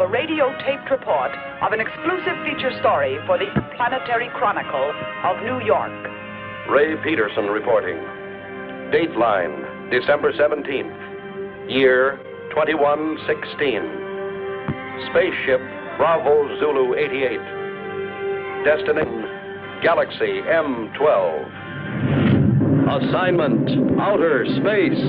a radio-taped report of an exclusive feature story for the Interplanetary Chronicle of New York. Ray Peterson reporting. Dateline, December 17th, year 2116. Spaceship Bravo Zulu 88. Destination, Galaxy M12. Assignment, outer space.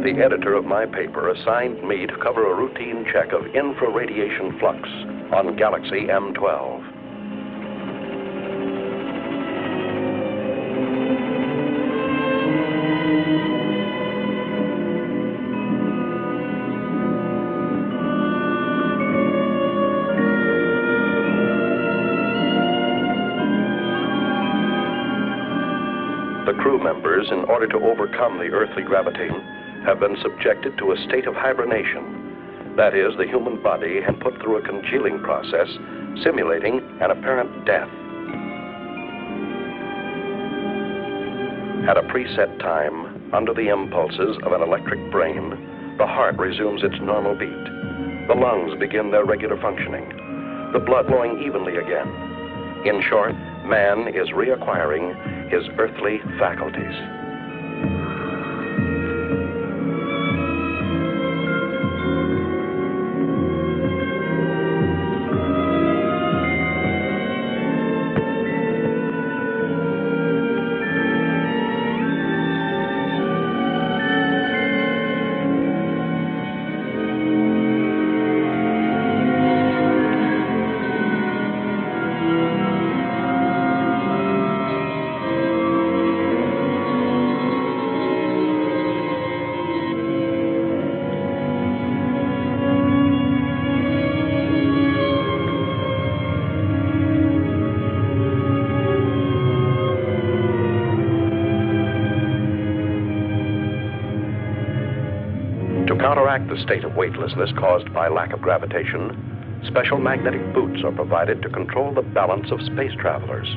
The editor of my paper assigned me to cover a routine check of infraradiation flux on Galaxy M12. The crew members, in order to overcome the earthly gravity, have been subjected to a state of hibernation. That is, the human body had put through a congealing process, simulating an apparent death. At a preset time, under the impulses of an electric brain, the heart resumes its normal beat. The lungs begin their regular functioning. The blood flowing evenly again. In short, man is reacquiring his earthly faculties. To counteract the state of weightlessness caused by lack of gravitation, special magnetic boots are provided to control the balance of space travelers.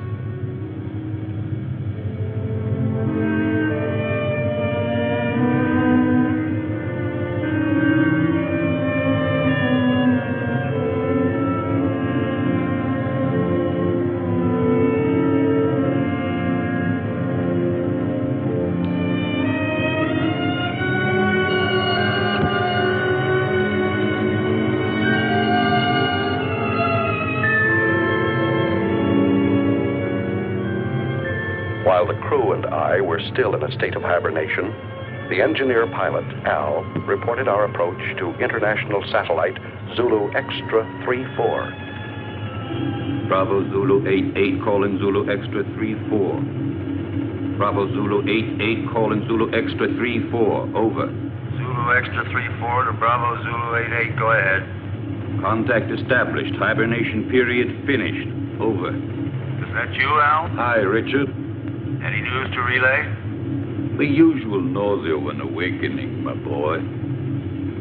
While the crew and I were still in a state of hibernation, the engineer pilot, Al, reported our approach to international satellite Zulu Extra 34. Bravo Zulu 88 calling Zulu Extra 34. Bravo Zulu 88 calling Zulu Extra 34. Over. Zulu Extra 34 to Bravo Zulu 88. Go ahead. Contact established. Hibernation period finished. Over. Is that you, Al? Hi, Richard. Any news to relay? The usual nausea when awakening, my boy.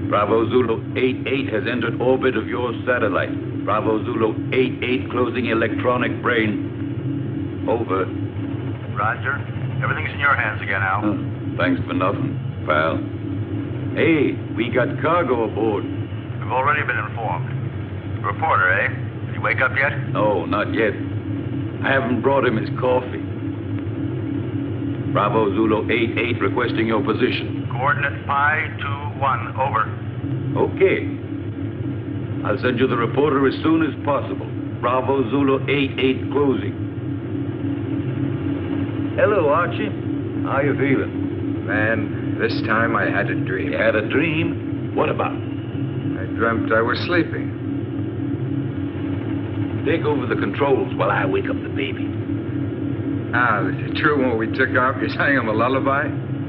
Bravo Zulu 88 has entered orbit of your satellite. Bravo Zulu 88 closing electronic brain. Over. Roger. Everything's in your hands again, Al. Thanks for nothing, pal. Hey, we got cargo aboard. We've already been informed. Reporter, eh? Did he wake up yet? No, not yet. I haven't brought him his coffee. Bravo Zulu 88 requesting your position. Coordinate Pi 21. Over. Okay. I'll send you the reporter as soon as possible. Bravo Zulu 88 closing. Hello, Archie. How you feeling? Man, this time I had a dream. You had a dream? What about? I dreamt I was sleeping. Take over the controls while I wake up the baby. Ah, is it true when we took off you sang him a lullaby?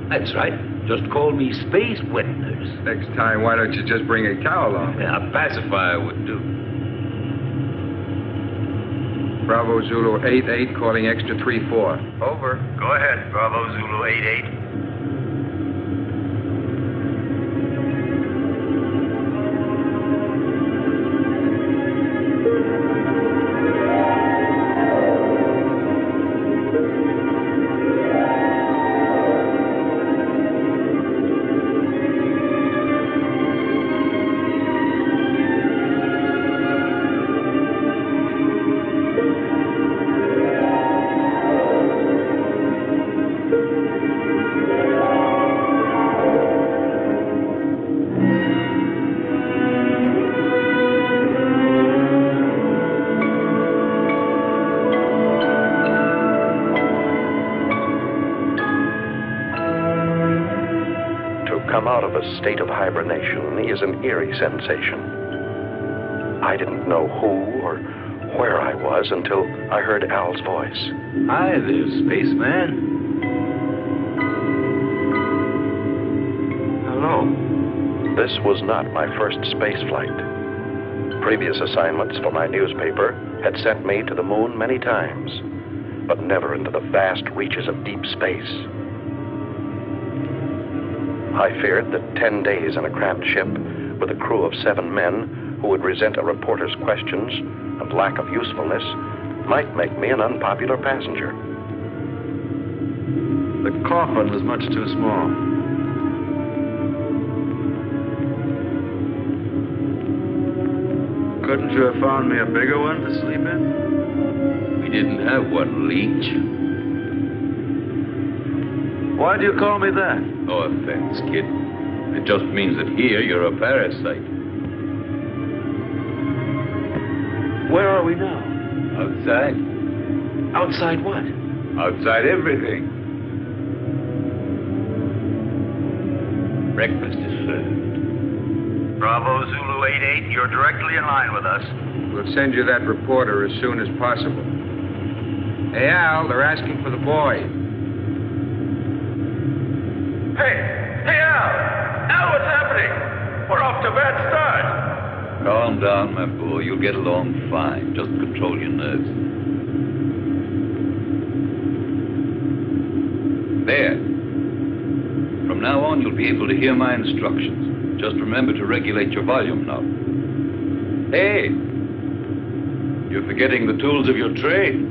That's right. Just call me Space Wet Nurse. Next time, why don't you just bring a cow along? Yeah, a pacifier would do. Bravo Zulu 88 calling extra 34. Over. Go ahead, Bravo Zulu 88. Come out of a state of hibernation is an eerie sensation. I didn't know who or where I was until I heard Al's voice. Hi there, spaceman. Hello. This was not my first space flight. Previous assignments for my newspaper had sent me to the moon many times, but never into the vast reaches of deep space. I feared that 10 days in a cramped ship with a crew of 7 men who would resent a reporter's questions and lack of usefulness might make me an unpopular passenger. The coffin was much too small. Couldn't you have found me a bigger one to sleep in? We didn't have one, Leech. Why do you call me that? No offense, kid. It just means that here you're a parasite. Where are we now? Outside. Outside what? Outside everything. Breakfast is served. Bravo Zulu 88, you're directly in line with us. We'll send you that reporter as soon as possible. Hey, Al, they're asking for the boy. Hey, Al! Al, what's happening? We're off to a bad start. Calm down, my boy. You'll get along fine. Just control your nerves. There. From now on, you'll be able to hear my instructions. Just remember to regulate your volume now. Hey! You're forgetting the tools of your trade.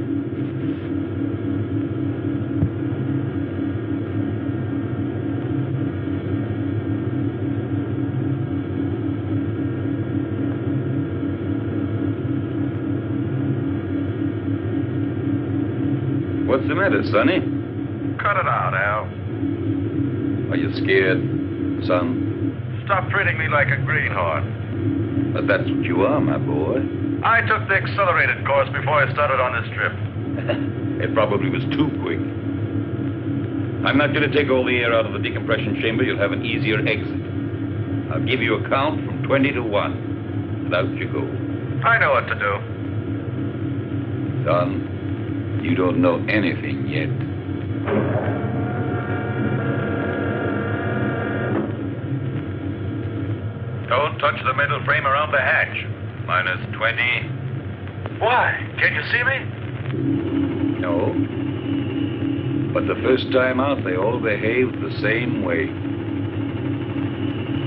What's the matter, Sonny? Cut it out, Al. Are you scared, son? Stop treating me like a greenhorn. But that's what you are, my boy. I took the accelerated course before I started on this trip. It probably was too quick. I'm not going to take all the air out of the decompression chamber. You'll have an easier exit. I'll give you a count from 20 to 1. And out you go. I know what to do. Son, you don't know anything yet. Don't touch the middle frame around the hatch. Minus 20. Why? Can't you see me? No. But the first time out, they all behaved the same way.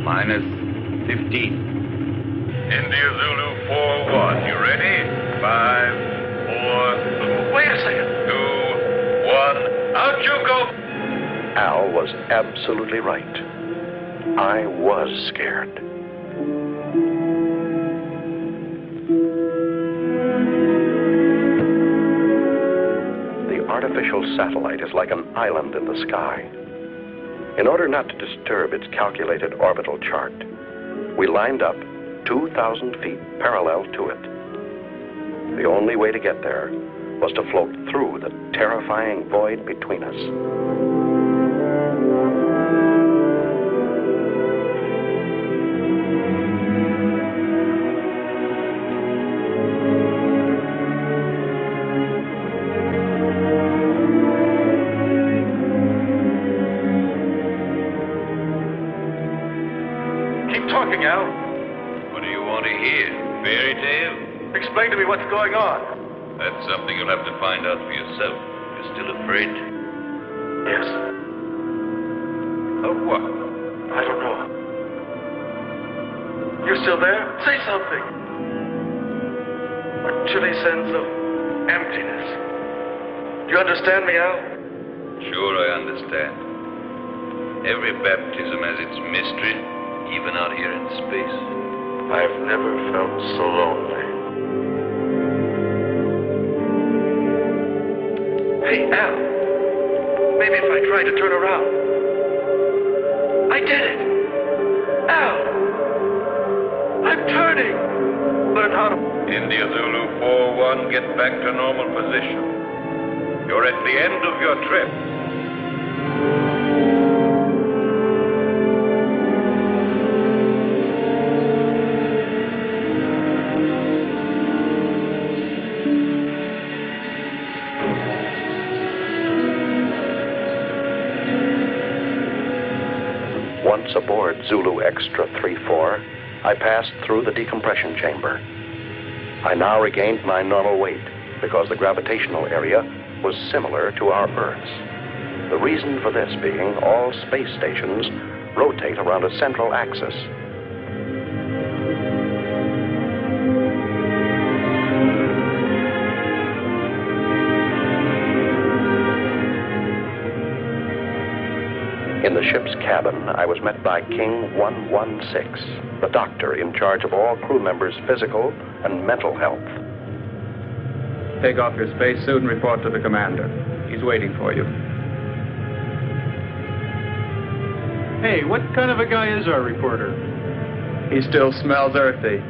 Minus 15. India Zulu 4-1. You ready? 5, 4... Wait a second. 2, 1. Out you go. Al was absolutely right. I was scared. The artificial satellite is like an island in the sky. In order not to disturb its calculated orbital chart, we lined up 2,000 feet parallel to it. The only way to get there was to float through the terrifying void between us. Al. What do you want to hear? Fairy tale? Explain to me what's going on. That's something you'll have to find out for yourself. You're still afraid? Yes. Of what? I don't know. You still there? Say something. A chilly sense of emptiness. Do you understand me, Al? Sure, I understand. Every baptism has its mystery, even out here in space. I've never felt so lonely. Hey, Al. Maybe if I tried to turn around. I did it. Al. I'm turning. Learn how to... India Zulu 4-1, get back to normal position. You're at the end of your trip. Once aboard Zulu Extra 3-4, I passed through the decompression chamber. I now regained my normal weight because the gravitational area was similar to our Earth's. The reason for this being all space stations rotate around a central axis. In the ship's cabin, I was met by King 116, the doctor in charge of all crew members' physical and mental health. Take off your spacesuit and report to the commander. He's waiting for you. Hey, what kind of a guy is our reporter? He still smells earthy.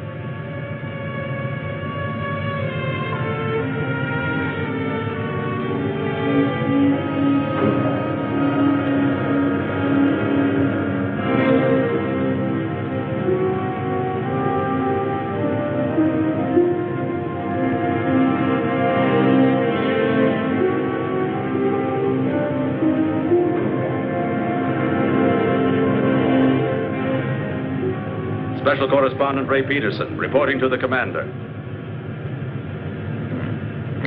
Special Correspondent Ray Peterson, reporting to the commander.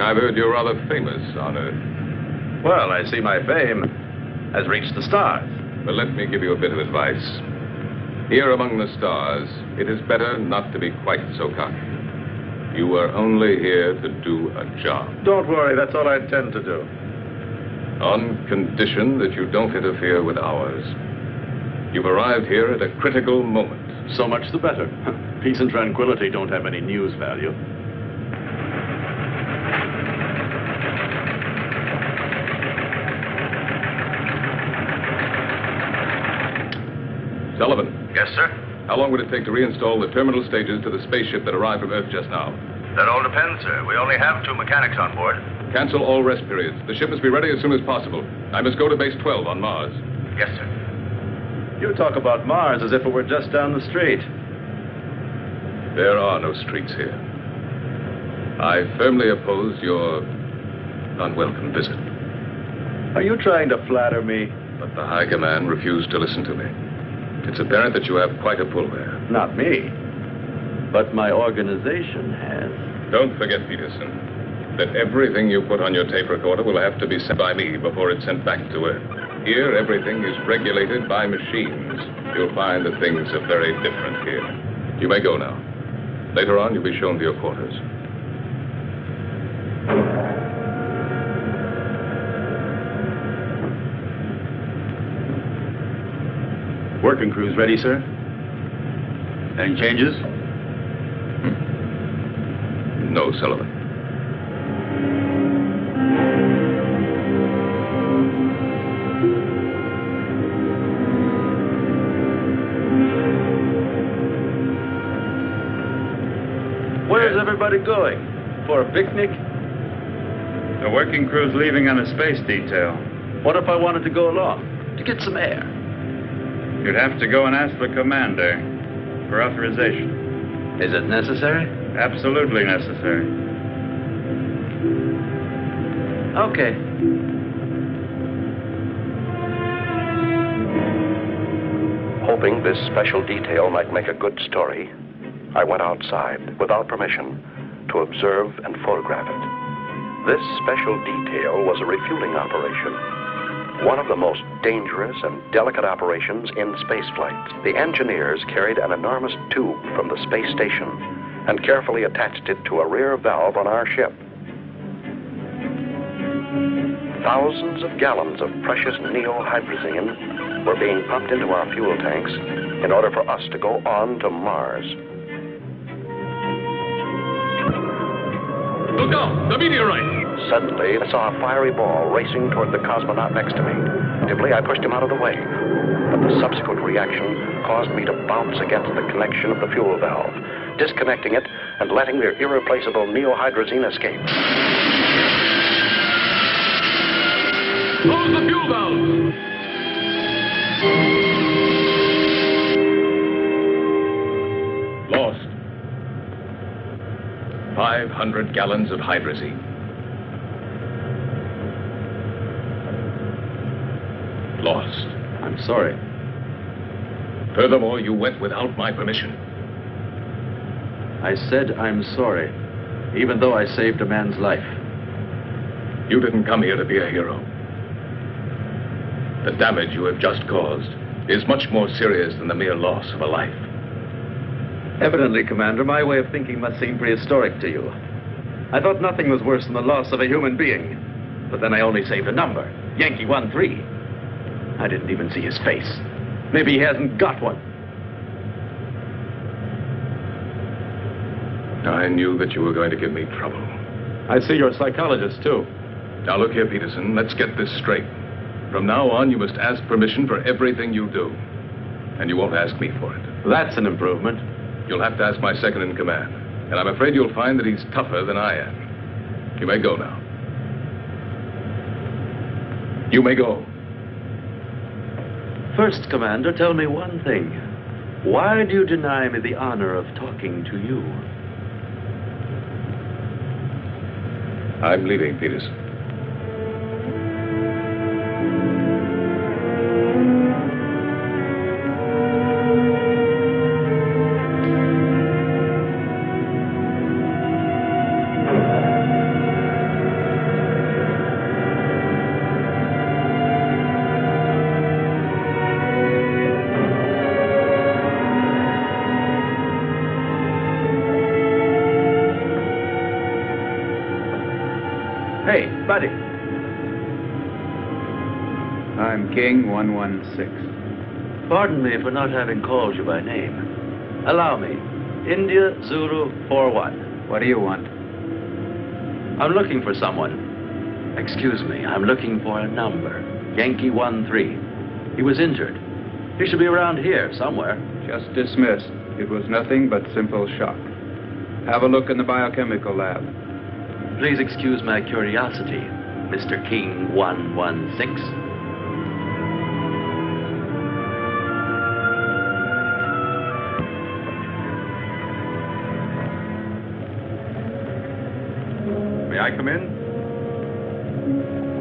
I've heard you're rather famous on Earth. Well, I see my fame has reached the stars. But let me give you a bit of advice. Here among the stars, it is better not to be quite so cocky. You are only here to do a job. Don't worry, that's all I intend to do. On condition that you don't interfere with ours. You've arrived here at a critical moment. So much the better. Peace and tranquility don't have any news value. Sullivan. Yes, sir? How long would it take to reinstall the terminal stages to the spaceship that arrived from Earth just now? That all depends, sir. We only have 2 mechanics on board. Cancel all rest periods. The ship must be ready as soon as possible. I must go to base 12 on Mars. Yes, sir. You talk about Mars as if it were just down the street. There are no streets here. I firmly oppose your unwelcome visit. Are you trying to flatter me? But the High Command refused to listen to me. It's apparent that you have quite a pull there. Not me. But my organization has. Don't forget, Peterson, that everything you put on your tape recorder will have to be sent by me before it's sent back to Earth. Here, everything is regulated by machines. You'll find that things are very different here. You may go now. Later on, you'll be shown to your quarters. Working crew's ready, sir? Any changes? No, Sullivan. Where's everybody going? For a picnic? The working crew's leaving on a space detail. What if I wanted to go along? To get some air? You'd have to go and ask the commander for authorization. Is it necessary? Absolutely necessary. Okay. Hoping this special detail might make a good story, I went outside, without permission, to observe and photograph it. This special detail was a refueling operation, one of the most dangerous and delicate operations in spaceflight. The engineers carried an enormous tube from the space station and carefully attached it to a rear valve on our ship. Thousands of gallons of precious neohydrazine were being pumped into our fuel tanks in order for us to go on to Mars. Look out! The meteorite! Suddenly, I saw a fiery ball racing toward the cosmonaut next to me. Instinctively, I pushed him out of the way. But the subsequent reaction caused me to bounce against the connection of the fuel valve, disconnecting it and letting the irreplaceable neohydrazine escape. Close the fuel valves! Lost. 500 gallons of hydrazine. Lost. I'm sorry. Furthermore, you went without my permission. I said I'm sorry, even though I saved a man's life. You didn't come here to be a hero. The damage you have just caused is much more serious than the mere loss of a life. Evidently, Commander, my way of thinking must seem prehistoric to you. I thought nothing was worse than the loss of a human being. But then I only saved a number, Yankee 13. I didn't even see his face. Maybe he hasn't got one. I knew that you were going to give me trouble. I see you're a psychologist, too. Now look here, Peterson, let's get this straight. From now on, you must ask permission for everything you do. And you won't ask me for it. That's an improvement. You'll have to ask my second in command. And I'm afraid you'll find that he's tougher than I am. You may go now. You may go. First, Commander, tell me one thing. Why do you deny me the honor of talking to you? I'm leaving, Peterson. Hey, buddy. I'm King 116. Pardon me for not having called you by name. Allow me. India Zulu 41. What do you want? I'm looking for someone. Excuse me, I'm looking for a number. Yankee 13. He was injured. He should be around here somewhere. Just dismissed. It was nothing but simple shock. Have a look in the biochemical lab. Please excuse my curiosity, Mr. King 116. May I come in?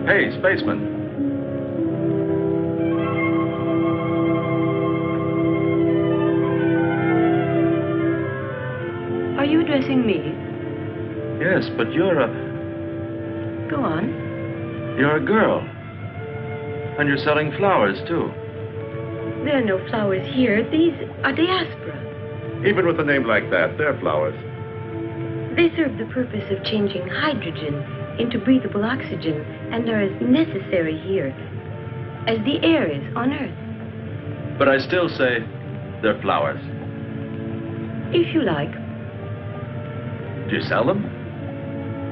Hey, spaceman. Are you addressing me? Yes, but you're a... Go on. You're a girl. And you're selling flowers, too. There are no flowers here. These are diaspora. Even with a name like that, they're flowers. They serve the purpose of changing hydrogen into breathable oxygen and are as necessary here as the air is on Earth. But I still say they're flowers. If you like. Do you sell them?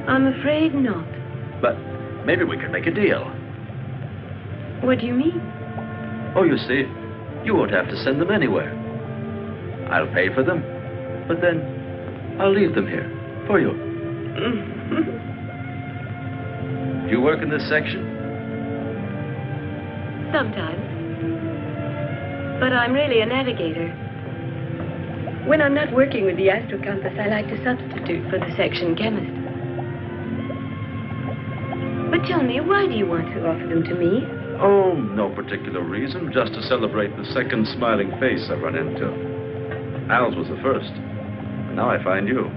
I'm afraid not. But maybe we could make a deal. What do you mean? Oh, you see, you won't have to send them anywhere. I'll pay for them, but then I'll leave them here for you. Do you work in this section? Sometimes. But I'm really a navigator. When I'm not working with the astrocompass, I like to substitute for the section chemist. But tell me, why do you want to offer them to me? Oh, no particular reason, just to celebrate the second smiling face I've run into. Al's was the first. And now I find you.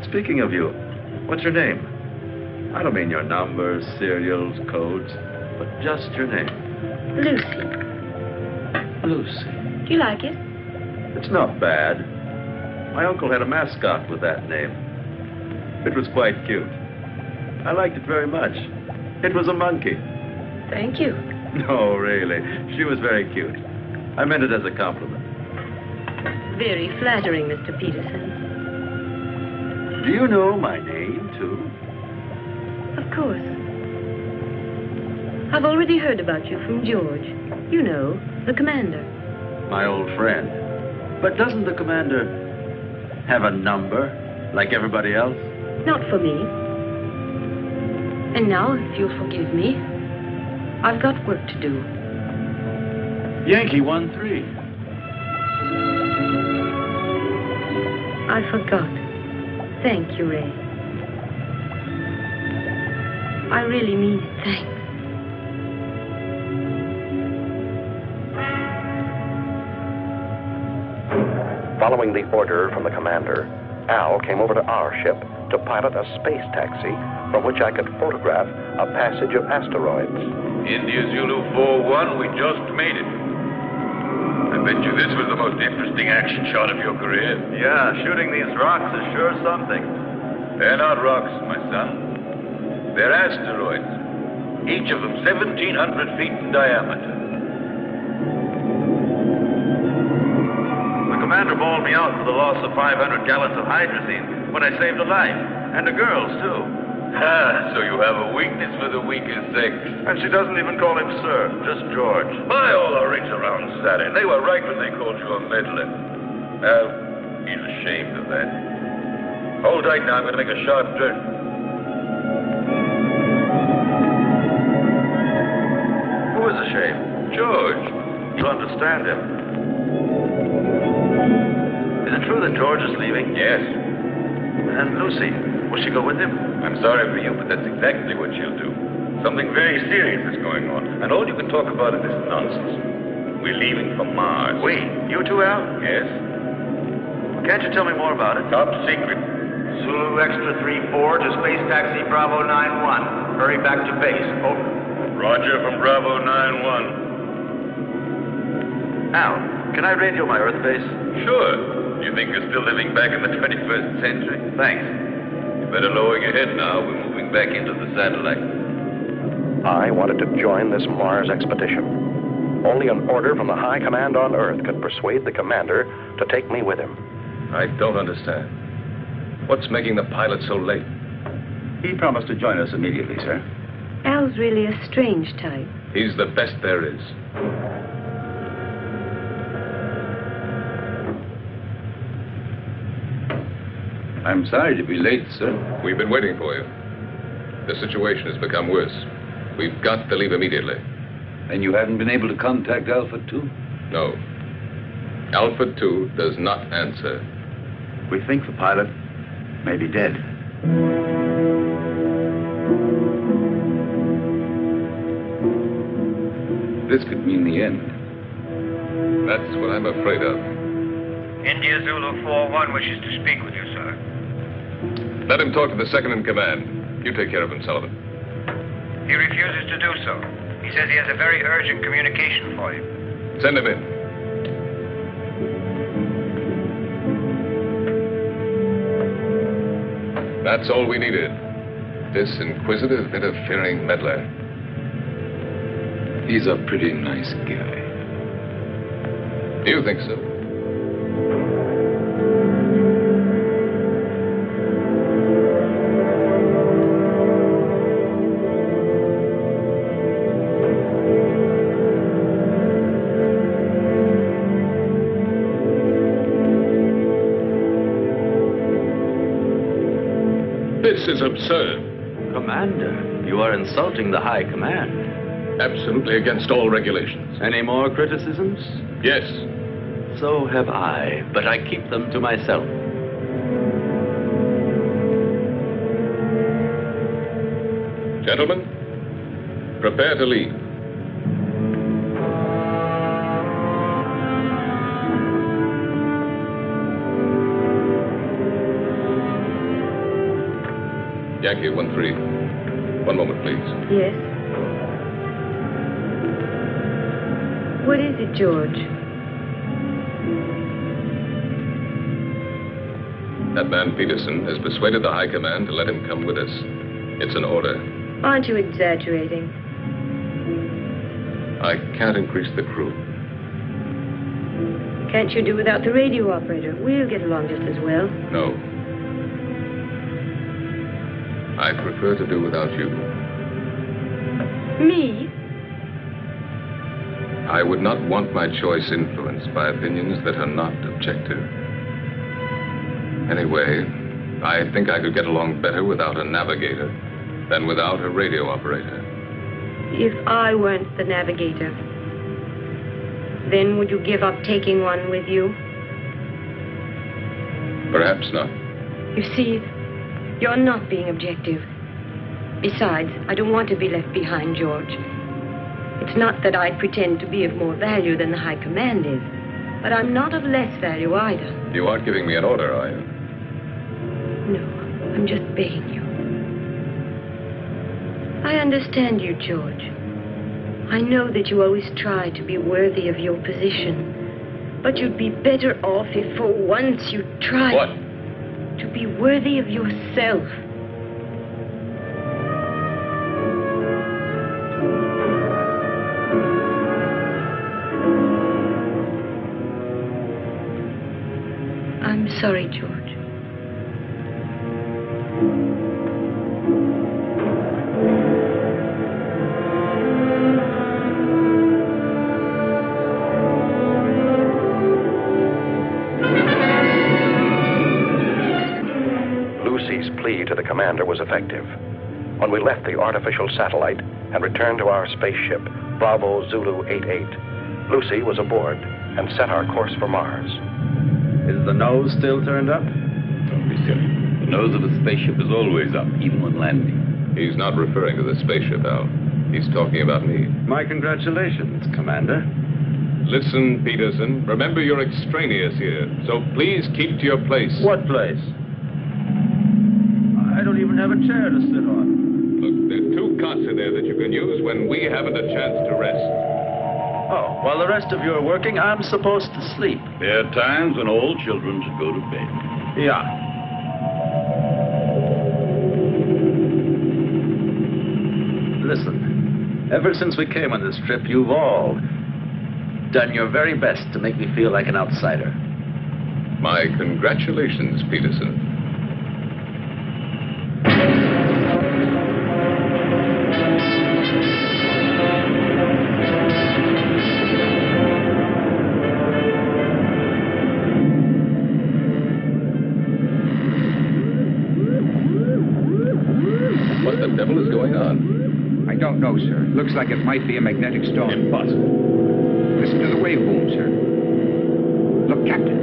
Speaking of you, what's your name? I don't mean your numbers, serials, codes, but just your name. Lucy. Lucy. Do you like it? It's not bad. My uncle had a mascot with that name. It was quite cute. I liked it very much. It was a monkey. Thank you. No, really. She was very cute. I meant it as a compliment. Very flattering, Mr. Peterson. Do you know my name, too? Of course. I've already heard about you from George. You know, the commander. My old friend. But doesn't the commander have a number, like everybody else? Not for me. And now, if you'll forgive me, I've got work to do. Yankee 1-3. I forgot. Thank you, Ray. I really mean it. Thanks. Following the order from the commander, Al came over to our ship to pilot a space taxi from which I could photograph a passage of asteroids. India Zulu 4-1, we just made it. I bet you this was the most interesting action shot of your career. Yeah, shooting these rocks is sure something. They're not rocks, my son. They're asteroids. Each of them 1,700 feet in diameter. The commander bawled me out for the loss of 500 gallons of hydrazine when I saved a life. And the girls, too. Ah, so you have a weakness for the weaker sex. And she doesn't even call him sir, just George. My, all the rings around Saturn. They were right when they called you a meddler. Well, he's ashamed of that. Hold tight now, I'm going to make a sharp turn. Who is ashamed? George. You understand him. Is it true that George is leaving? Yes. And Lucy, will she go with him? I'm sorry for you, but that's exactly what she'll do. Something very serious is going on, and all you can talk about is this nonsense. We're leaving for Mars. We? You too, Al? Yes. Can't you tell me more about it? Top secret. Zulu Extra 3-4 to Space Taxi Bravo 9-1. Hurry back to base. Over. Roger from Bravo 9-1. Al, can I radio my Earth base? Sure. You think you're still living back in the 21st century? Thanks. You better lower your head now. We're moving back into the satellite. I wanted to join this Mars expedition. Only an order from the High Command on Earth could persuade the commander to take me with him. I don't understand. What's making the pilot so late? He promised to join us immediately, sir. Al's really a strange type. He's the best there is. I'm sorry to be late, sir. We've been waiting for you. The situation has become worse. We've got to leave immediately. And you haven't been able to contact Alpha 2? No. Alpha 2 does not answer. We think the pilot may be dead. This could mean the end. That's what I'm afraid of. India Zulu 4-1 wishes to speak with you, sir. Let him talk to the second in command. You take care of him, Sullivan. He refuses to do so. He says he has a very urgent communication for you. Send him in. That's all we needed. This inquisitive, interfering meddler. He's a pretty nice guy. Do you think so? This is absurd. Commander, you are insulting the High Command. Absolutely against all regulations. Any more criticisms? Yes. So have I, but I keep them to myself. Gentlemen, prepare to leave. Yankee 1-3. One moment, please. Yes? What is it, George? That man Peterson has persuaded the High Command to let him come with us. It's an order. Aren't you exaggerating? I can't increase the crew. Can't you do without the radio operator? We'll get along just as well. No. I prefer to do without you. Me? I would not want my choice influenced by opinions that are not objective. Anyway, I think I could get along better without a navigator than without a radio operator. If I weren't the navigator, then would you give up taking one with you? Perhaps not. You see, you're not being objective. Besides, I don't want to be left behind, George. It's not that I pretend to be of more value than the High Command is, but I'm not of less value either. You aren't giving me an order, are you? No, I'm just begging you. I understand you, George. I know that you always try to be worthy of your position, but you'd be better off if for once you tried... What? To be worthy of yourself. I'm sorry, George. Lucy's plea to the commander was effective. When we left the artificial satellite and returned to our spaceship, Bravo Zulu 88, Lucy was aboard and set our course for Mars. Is the nose still turned up? Don't be silly. The nose of a spaceship is always up, even when landing. He's not referring to the spaceship, Al. He's talking about me. My congratulations, Commander. Listen, Peterson. Remember you're extraneous here, so please keep to your place. What place? I don't even have a chair to sit on. Look, there are 2 cots in there that you can use when we haven't a chance to rest. Oh, while the rest of you are working, I'm supposed to sleep. There are times when all children should go to bed. Yeah. Listen, ever since we came on this trip, you've all done your very best to make me feel like an outsider. My congratulations, Peterson. What the devil is going on? I don't know, sir. Looks like it might be a magnetic storm. Impossible. Listen to the wave boom, sir. Look, Captain.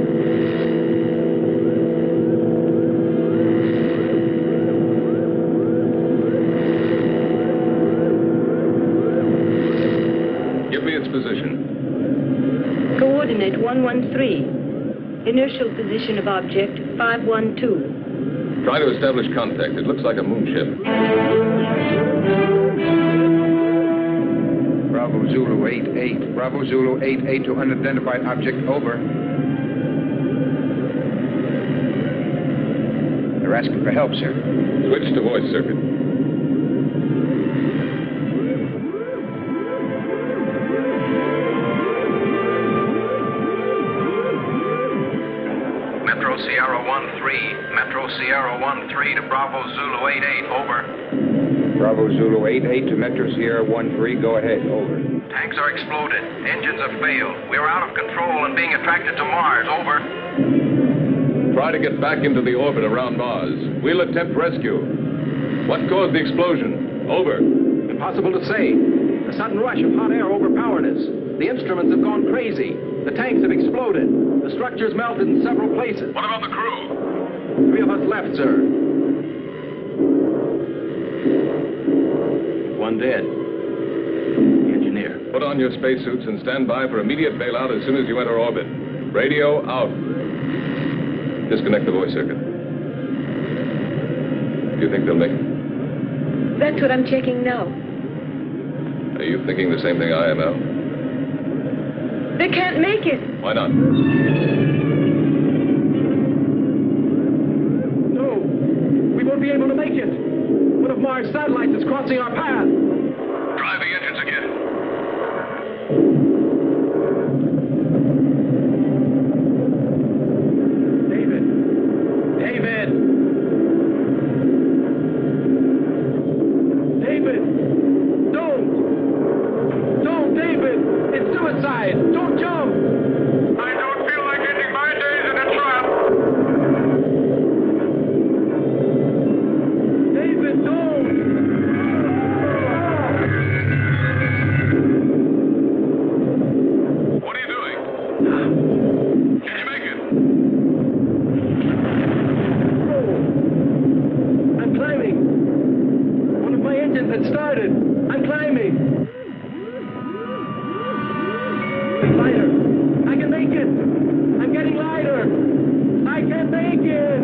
Give me its position. Coordinate 113. Inertial position of object 512. Try to establish contact. It looks like a moonship. Bravo Zulu 88. Bravo Zulu 88 to unidentified object. Over. They're asking for help, sir. Switch to voice circuit. Metro Sierra 1-3. Metro Sierra 1-3 to Bravo Zulu 88. Over. Bravo Zulu 88 to Metro Sierra 13. Go ahead. Over. Tanks are exploded. Engines have failed. We are out of control and being attracted to Mars. Over. Try to get back into the orbit around Mars. We'll attempt rescue. What caused the explosion? Over. Impossible to say. A sudden rush of hot air overpowered us. The instruments have gone crazy. The tanks have exploded. The structures melted in several places. What about the crew? 3 of us left, sir. 1 dead. The engineer. Put on your spacesuits and stand by for immediate bailout as soon as you enter orbit. Radio out. Disconnect the voice circuit. Do you think they'll make it? That's what I'm checking now. Are you thinking the same thing I am, Al? They can't make it. Why not? No, we won't be able to make it. One of Mars' satellites is crossing our path. Drive the engines again. David! Don't, David! It's suicide! Don't jump! I don't feel like ending my days in a trap. David, don't! What are you doing? Can you make it? I'm climbing. One of my engines had started. I'm climbing. It's lighter. I can make it. I'm getting lighter. I can make it.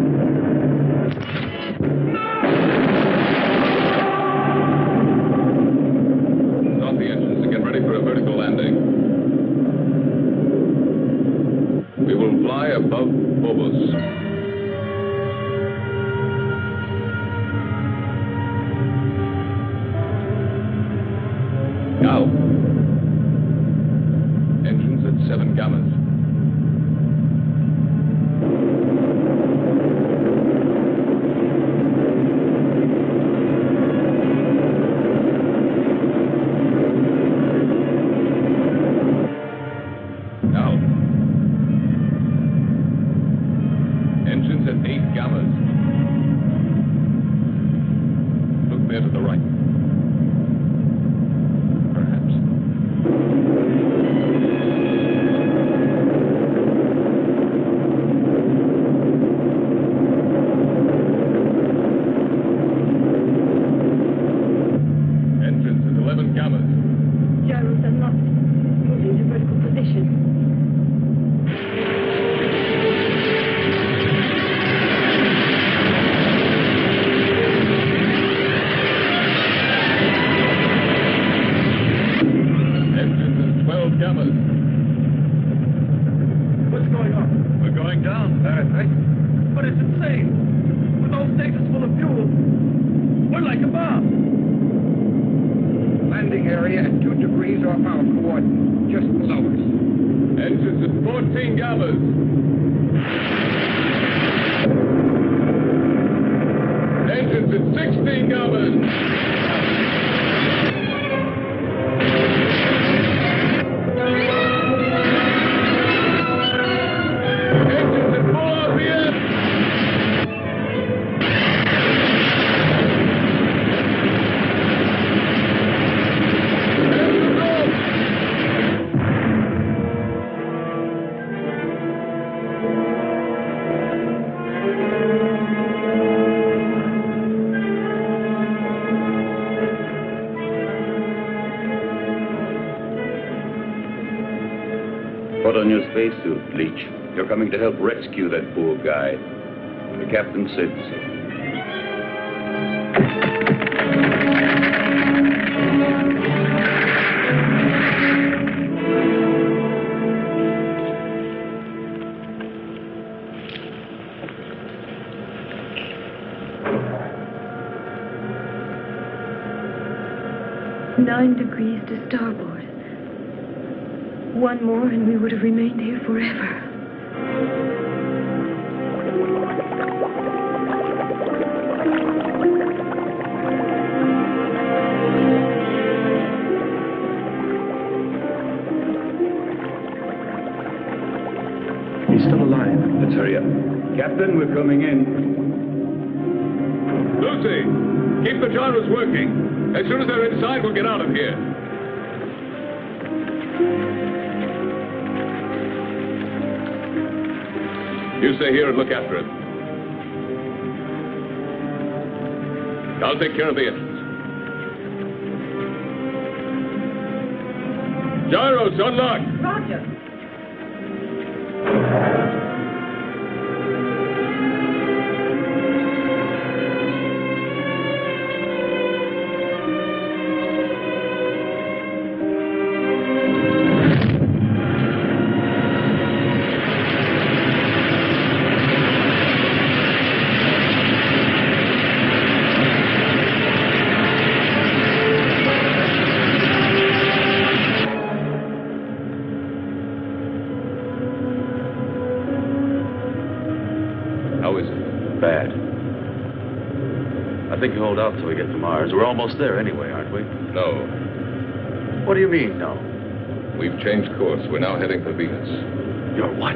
Stop the engines and get ready for a vertical landing. We will fly above Phobos. Now. Engines at 7 gammas. Now. Engines at 8 gammas. Look there to the right. Perhaps. Engines at 11 gammas. Gyros unlocked. Moving to vertical position. Engines at 12 gammas. What's going on? We're going down, apparently. But it's insane. With those stations full of fuel, we're like a bomb. Landing area at 2 degrees off our coordinates, just below us. Engines at 14 gammas. Engines at 16 gammas. Engines at full RPM. Engines off. Put on your spacesuit, Leech. You're coming to help rescue that poor guy. The captain said so. Nine degrees to starboard. One more and we would have remained here forever. He's still alive. Let's hurry up. Captain, we're coming in. Lucy, keep the gyros working. As soon as they're inside, we'll get out of here. You stay here and look after it. I'll take care of the engines. Gyros, unlock! Roger. I think you hold out till we get to Mars. We're almost there anyway, aren't we? No. What do you mean, no? We've changed course. We're now heading for Venus. You're what?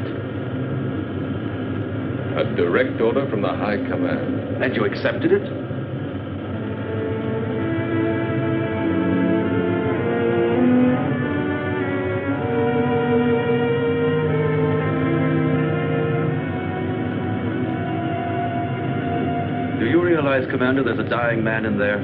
A direct order from the High Command. And you accepted it? Do you realize, Commander, there's a dying man in there?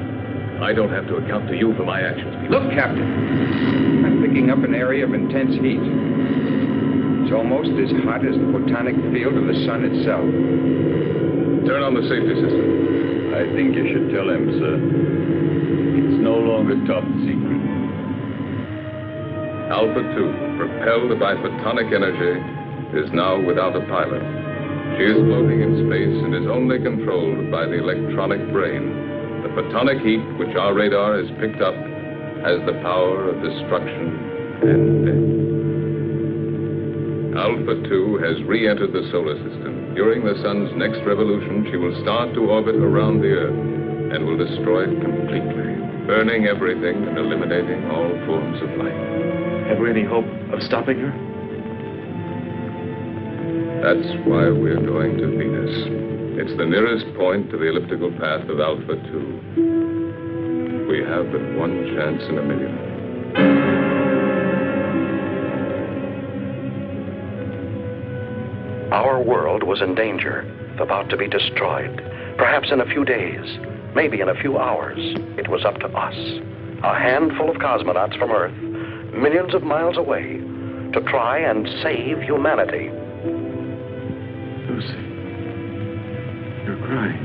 I don't have to account to you for my actions, Peter. Look, Captain. I'm picking up an area of intense heat. It's almost as hot as the photonic field of the sun itself. Turn on the safety system. I think you should tell him, sir. It's no longer top secret. Alpha 2, propelled by photonic energy, is now without a pilot. She is floating in space and is only controlled by the electronic brain. The photonic heat, which our radar has picked up, has the power of destruction and death. Alpha 2 has re-entered the solar system. During the sun's next revolution, she will start to orbit around the Earth and will destroy it completely, burning everything and eliminating all forms of life. Have we any hope of stopping her? That's why we're going to Venus. It's the nearest point to the elliptical path of Alpha 2. We have but one chance in a million. Our world was in danger, about to be destroyed. Perhaps in a few days, maybe in a few hours. It was up to us, a handful of cosmonauts from Earth, millions of miles away, to try and save humanity. Lucy, you're crying.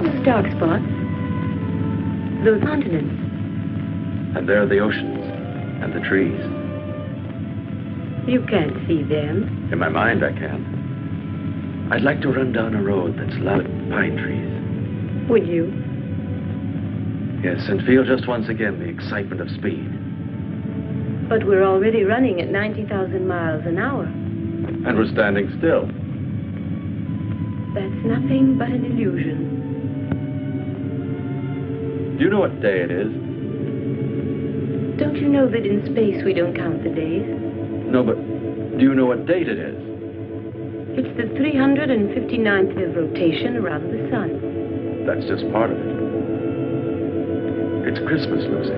Those dark spots. Those continents. And there are the oceans and the trees. You can't see them. In my mind, I can. I'd like to run down a road that's lined with pine trees. Would you? Yes, and feel just once again the excitement of speed. But we're already running at 90,000 miles an hour. And we're standing still. That's nothing but an illusion. Do you know what day it is? Don't you know that in space we don't count the days? No, but do you know what date it is? It's the 359th of rotation around the sun. That's just part of it. It's Christmas, Lucy.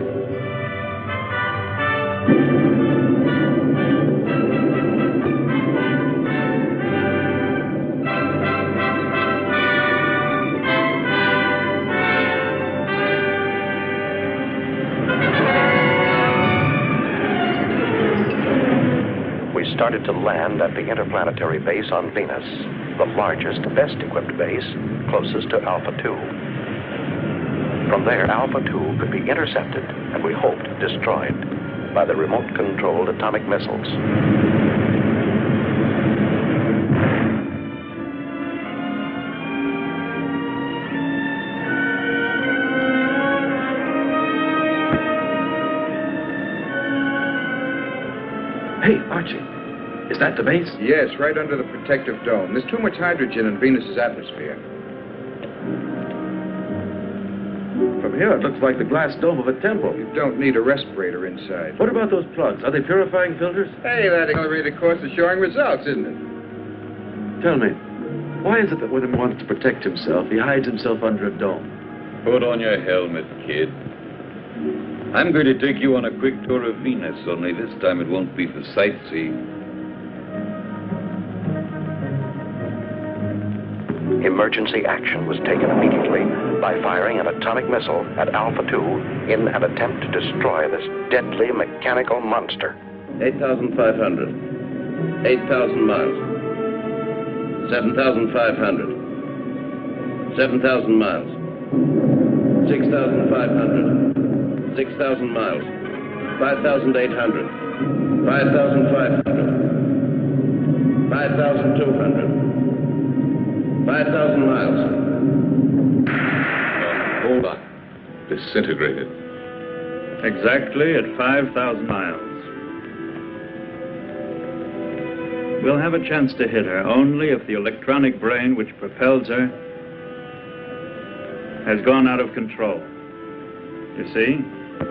Started to land at the Interplanetary base on Venus, the largest, best-equipped base, closest to Alpha 2. From there, Alpha 2 could be intercepted, and we hoped destroyed, by the remote-controlled atomic missiles. Hey, Archie. Is that the base? Yes, right under the protective dome. There's too much hydrogen in Venus's atmosphere. From here, it looks like the glass dome of a temple. You don't need a respirator inside. What about those plugs? Are they purifying filters? Hey, that accelerated course is showing results, isn't it? Tell me, why is it that when he wants to protect himself, he hides himself under a dome? Put on your helmet, kid. I'm going to take you on a quick tour of Venus, only this time it won't be for sightseeing. Emergency action was taken immediately by firing an atomic missile at Alpha 2 in an attempt to destroy this deadly mechanical monster. 8,500. 8,000 miles. 7,500. 7,000 miles. 6,500. 6,000 miles. 5,800. 5,500. 5,200. 5,000 miles. Hold on. Disintegrated. Exactly at 5,000 miles. We'll have a chance to hit her only if the electronic brain which propels her has gone out of control. You see,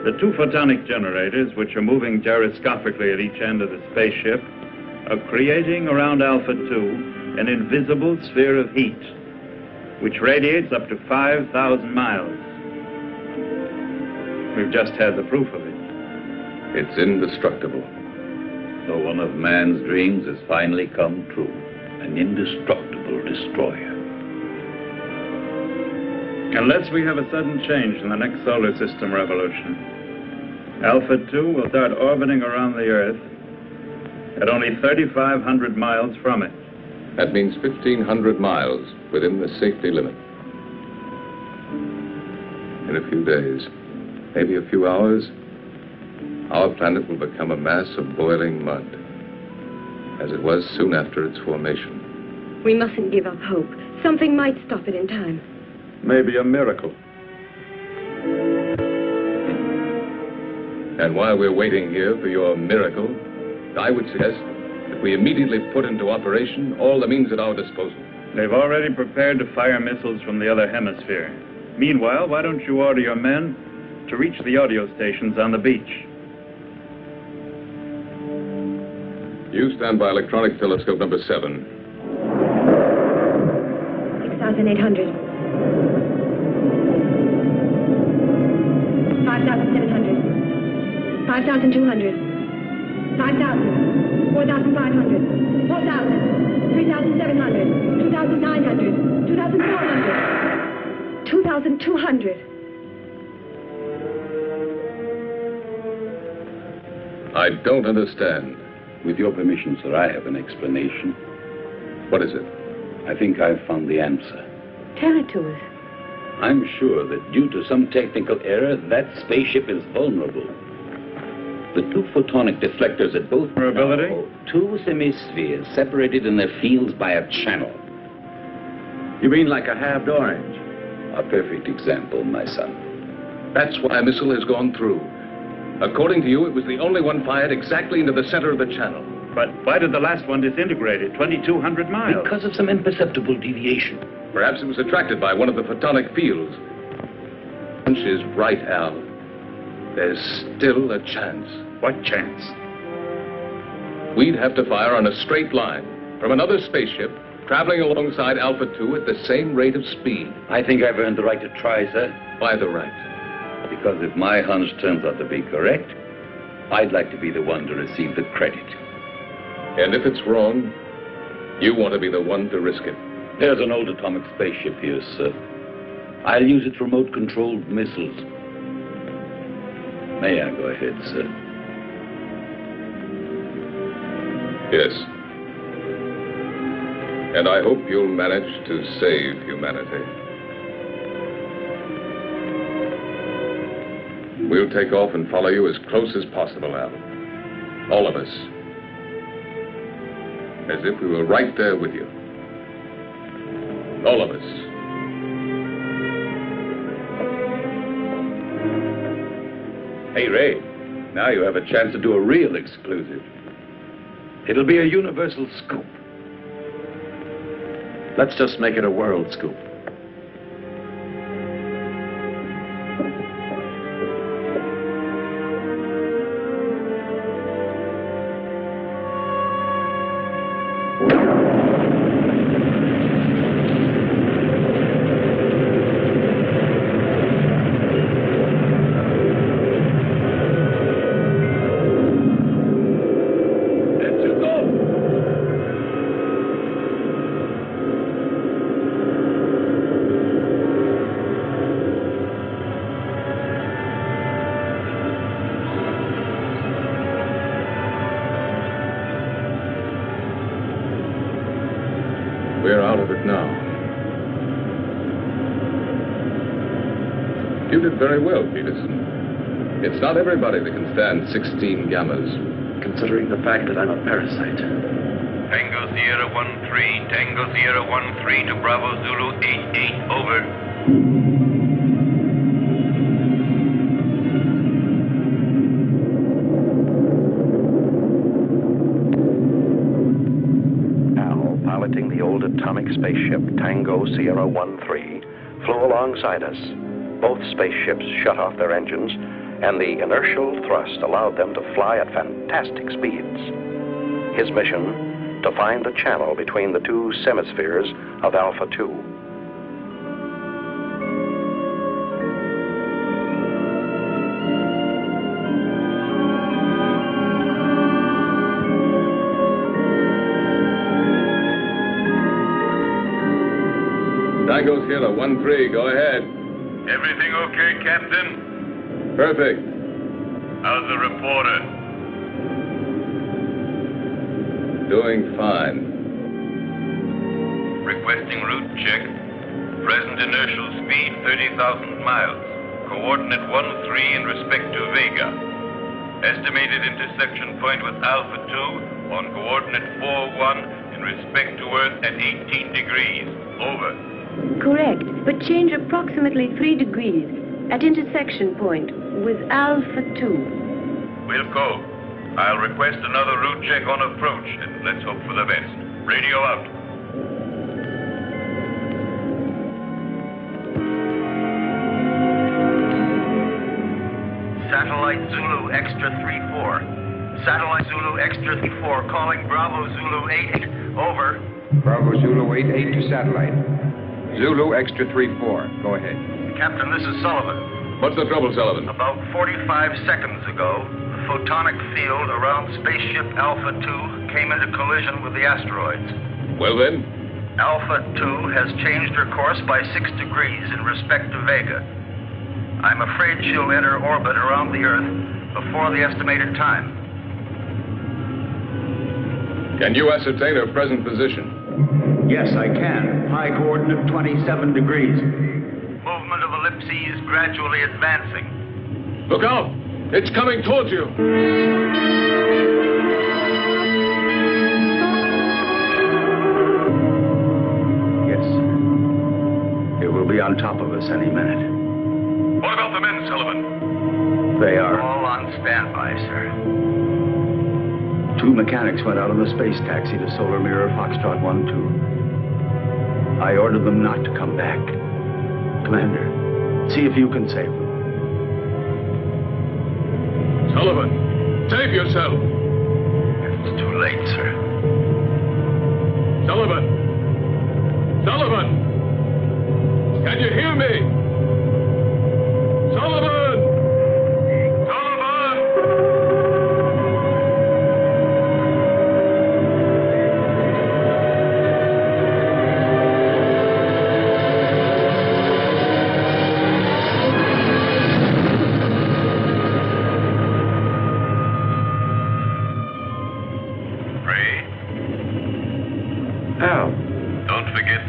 the two photonic generators, which are moving gyroscopically at each end of the spaceship, are creating around Alpha 2 an invisible sphere of heat, which radiates up to 5,000 miles. We've just had the proof of it. It's indestructible. So one of man's dreams has finally come true. An indestructible destroyer. Unless we have a sudden change in the next solar system revolution, Alpha 2 will start orbiting around the Earth at only 3,500 miles from it. That means 1,500 miles within the safety limit. In a few days, maybe a few hours, our planet will become a mass of boiling mud, as it was soon after its formation. We mustn't give up hope. Something might stop it in time. Maybe a miracle. And while we're waiting here for your miracle, I would suggest that we immediately put into operation all the means at our disposal. They've already prepared to fire missiles from the other hemisphere. Meanwhile, why don't you order your men to reach the audio stations on the beach? You stand by electronic telescope number 7. 6,800. 5,700. 5,200. 5,000. 4,500. 4,000. 3,700. 2,900. 2,400. 2,200. I don't understand. With your permission, sir, I have an explanation. What is it? I think I've found the answer. Tell it to us. I'm sure that due to some technical error, that spaceship is vulnerable. The two photonic deflectors at both vulnerability, two semispheres separated in their fields by a channel. You mean like a halved orange? A perfect example, my son. That's why a missile has gone through. According to you, it was the only one fired exactly into the center of the channel. But why did the last one disintegrate at 2,200 miles? Because of some imperceptible deviation. Perhaps it was attracted by one of the photonic fields. Hunch is right, Al. There's still a chance. What chance? We'd have to fire on a straight line from another spaceship traveling alongside Alpha 2 at the same rate of speed. I think I've earned the right to try, sir. Why the right? Because if my hunch turns out to be correct, I'd like to be the one to receive the credit. And if it's wrong, you want to be the one to risk it. There's an old atomic spaceship here, sir. I'll use its remote-controlled missiles. May I go ahead, sir? Yes. And I hope you'll manage to save humanity. We'll take off and follow you as close as possible, Al. All of us. As if we were right there with you. All of us. Hey, Ray, now you have a chance to do a real exclusive. It'll be a universal scoop. Let's just make it a world scoop. We're out of it now. You did very well, Peterson. It's not everybody that can stand 16 gammas. Considering the fact that I'm a parasite. Tango Sierra 1-3, Tango Sierra 1-3 to Bravo Zulu 8-8, over. piloting the old atomic spaceship Tango Sierra 1-3, flew alongside us. Both spaceships shut off their engines, and the inertial thrust allowed them to fly at fantastic speeds. His mission, to find the channel between the two semispheres of Alpha 2. Tango Sierra 1-3, go ahead. Everything okay, Captain? Perfect. How's the reporter? Doing fine. Requesting route check. Present inertial speed 30,000 miles. Coordinate 1-3 in respect to Vega. Estimated intersection point with Alpha 2 on coordinate 4-1 in respect to Earth at 18 degrees. Over. Correct, but change approximately 3 degrees at intersection point with Alpha 2. We'll go. I'll request another route check on approach, and let's hope for the best. Radio out. Satellite Zulu Extra 3-4. Satellite Zulu Extra 3-4 calling Bravo Zulu 8-8. Over. Bravo Zulu 8-8 to satellite. Zulu Extra 3-4. Go ahead. Captain, this is Sullivan. What's the trouble, Sullivan? About 45 seconds ago, the photonic field around spaceship Alpha 2 came into collision with the asteroids. Well then? Alpha 2 has changed her course by 6 degrees in respect to Vega. I'm afraid she'll enter orbit around the Earth before the estimated time. Can you ascertain her present position? Yes, I can. High coordinate 27 degrees. Movement of ellipses gradually advancing. Look out! It's coming towards you! Yes, sir. It will be on top of us any minute. What about the men, Sullivan? They are. All on standby, sir. 2 mechanics went out on the space taxi to Solar Mirror Foxtrot 1-2. I ordered them not to come back. Commander, see if you can save them. Sullivan, save yourself! It's too late, sir. Sullivan! Sullivan! Can you hear me? Sullivan!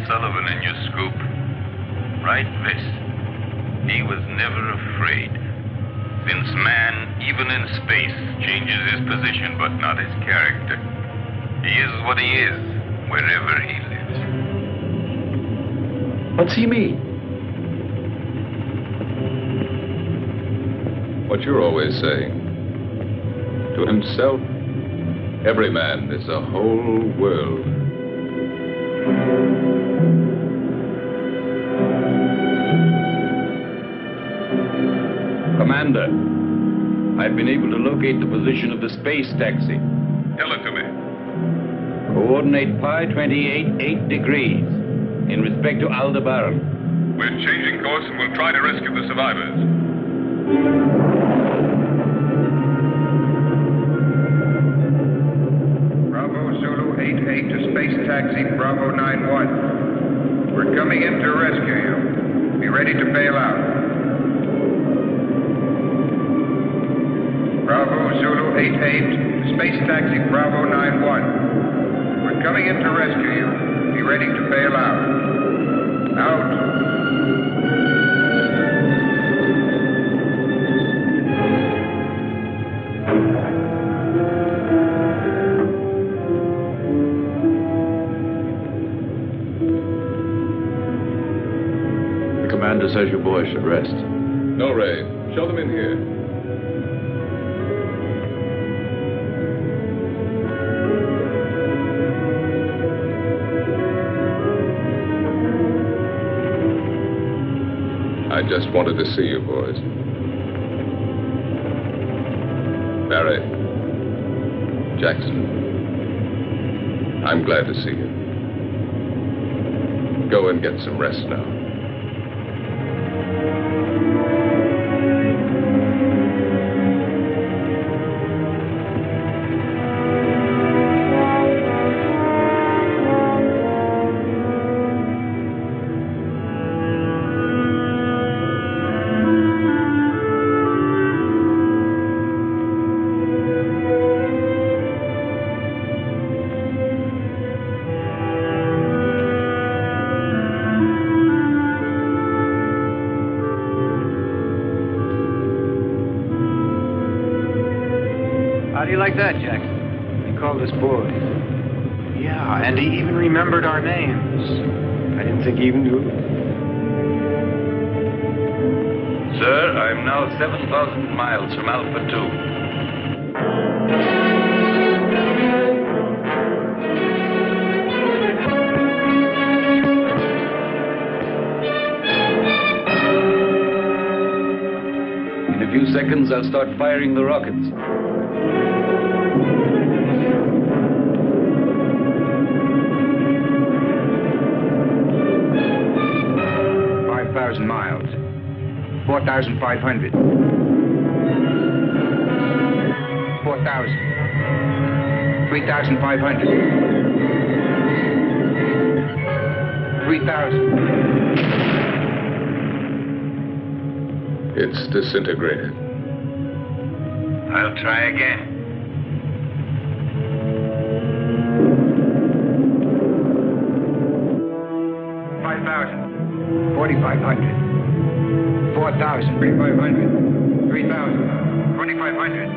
Sullivan in your scoop. Write this. He was never afraid. Since man, even in space, changes his position but not his character. He is what he is, wherever he lives. What's he mean? What you're always saying. To himself, every man is a whole world. Commander, I've been able to locate the position of the space taxi. Tell it to me. Coordinate pi 28, 8 degrees in respect to Aldebaran. We're changing course and we'll try to rescue the survivors. Bravo Zulu 8-8 to space taxi Bravo 9-1. We're coming in to rescue you. Be ready to bail out. Bravo Zulu 8-8, space taxi Bravo 9-1. We're coming in to rescue you. Be ready to bail out. Out. The commander says your boys should rest. No, Ray. Show them in here. I just wanted to see you boys. Barry. Jackson. I'm glad to see you. Go and get some rest now. How do you like that, Jackson? He called us boys. Yeah, and he even remembered our names. I didn't think he even knew. Sir, I'm now 7,000 miles from Alpha 2. In a few seconds, I'll start firing the rockets. 5,000 miles. 4,500. 4,000. 3,500. 3,000. It's disintegrated. I'll try again. 5,000. 4,500. 4,000. 3,500. 3,000. 2,500.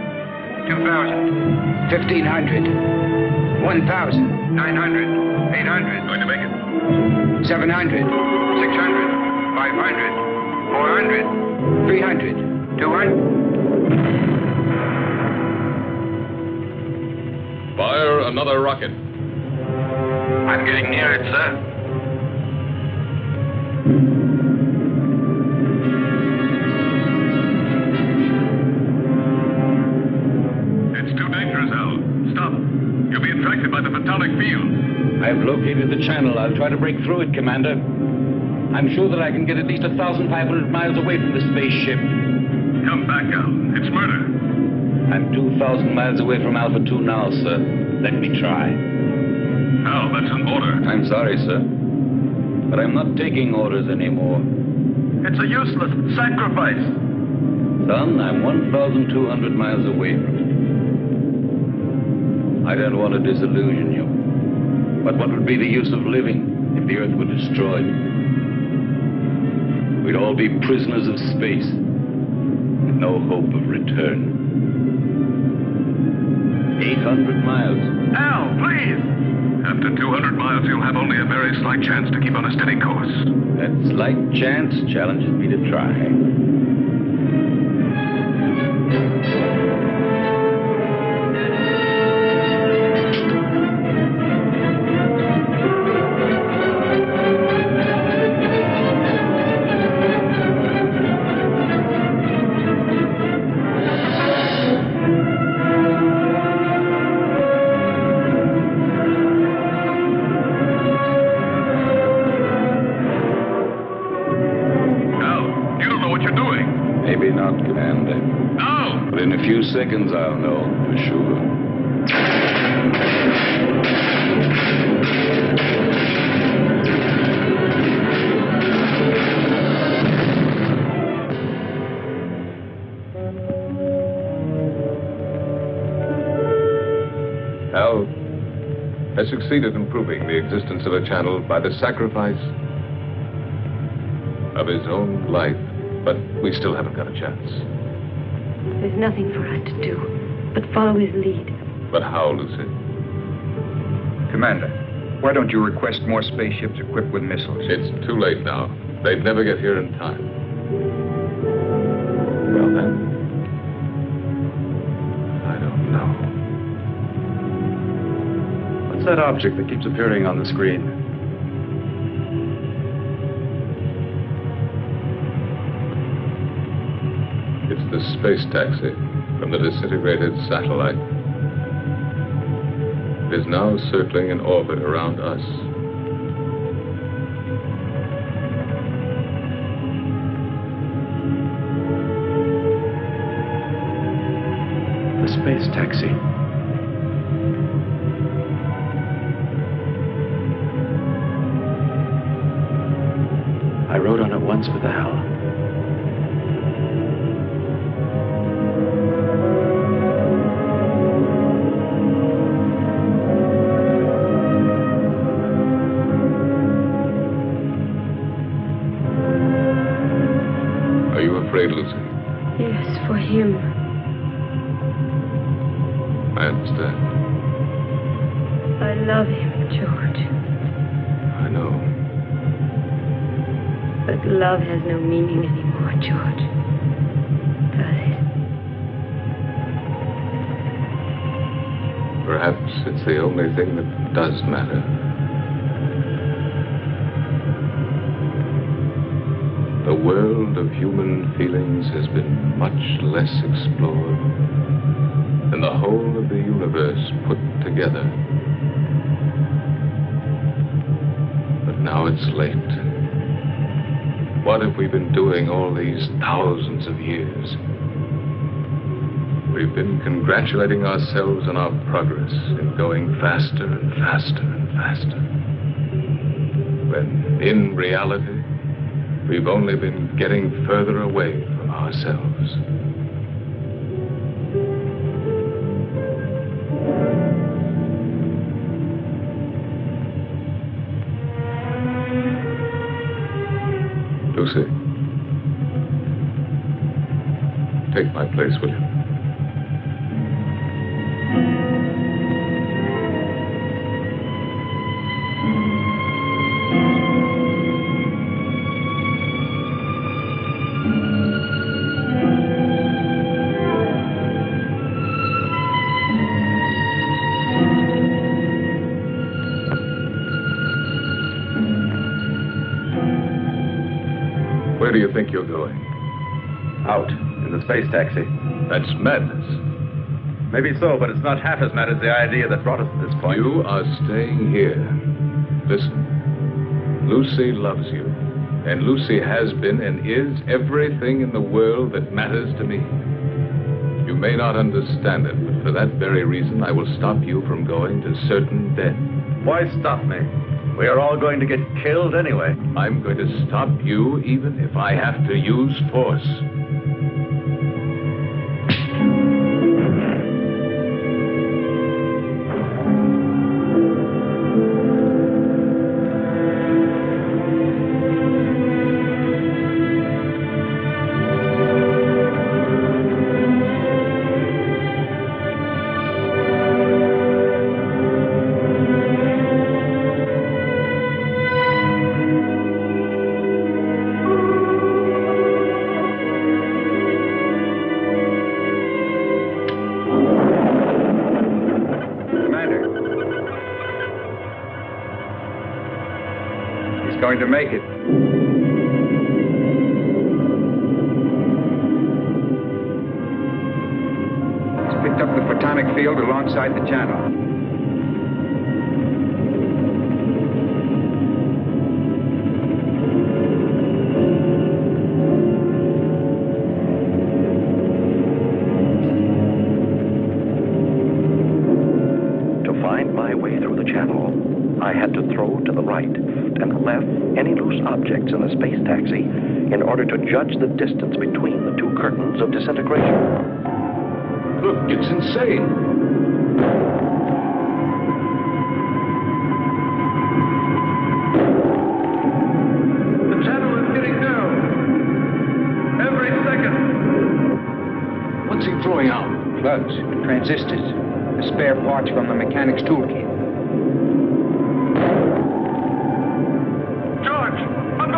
2,000. 1,500. 1,000. 900. 800. Going to make it. 700. 600. 500. 400. 300. 200. Fire another rocket. I'm getting near it, sir. It's too dangerous, Al. Stop. You'll be attracted by the photonic field. I've located the channel. I'll try to break through it, Commander. I'm sure that I can get at least 1,500 miles away from the spaceship. Come back, Al. It's murder. I'm 2,000 miles away from Alpha 2 now, sir. Let me try. Al, that's an order. I'm sorry, sir. But I'm not taking orders anymore. It's a useless sacrifice. Son, I'm 1,200 miles away from it. I don't want to disillusion you. But what would be the use of living if the Earth were destroyed? We'd all be prisoners of space, with no hope of return. 800 miles. Al, please! After 200 miles, you'll have only a very slight chance to keep on a steady course. That slight chance challenges me to try. Maybe not, Commander. No! But in a few seconds, I'll know for sure. Al has succeeded in proving the existence of a channel by the sacrifice of his own life. But we still haven't got a chance. There's nothing for us to do but follow his lead. But how, Lucy? Commander, why don't you request more spaceships equipped with missiles? It's too late now. They'd never get here in time. Well, then, I don't know. What's that object that keeps appearing on the screen? The space taxi from the disintegrated satellite is now circling in orbit around us. The space taxi. I rode on it once with Al. Are you afraid, Lucy? Yes, for him. I understand. I love him, George. I know. But love has no meaning anymore, George. Does it? Perhaps it's the only thing that does matter. The world of human feelings has been much less explored than the whole of the universe put together. But now it's late. What have we been doing all these thousands of years? We've been congratulating ourselves on our progress in going faster and faster and faster. When, in reality, we've only been getting further away from ourselves. Lucy, take my place, will you? Where do you think you're going? Out, in the space taxi. That's madness. Maybe so, but it's not half as mad as the idea that brought us to this point. You are staying here. Listen, Lucy loves you. And Lucy has been and is everything in the world that matters to me. You may not understand it, but for that very reason, I will stop you from going to certain death. Why stop me? We are all going to get killed anyway. I'm going to stop you even if I have to use force. Going to make it. It's picked up the photonic field alongside the channel. To find my way through the channel, I had to throw to the right and left any loose objects in the space taxi in order to judge the distance between the two curtains of disintegration. Look, it's insane. The channel is getting down. Every second. What's he throwing out? Plugs, transistors, the spare parts from the mechanic's toolkit.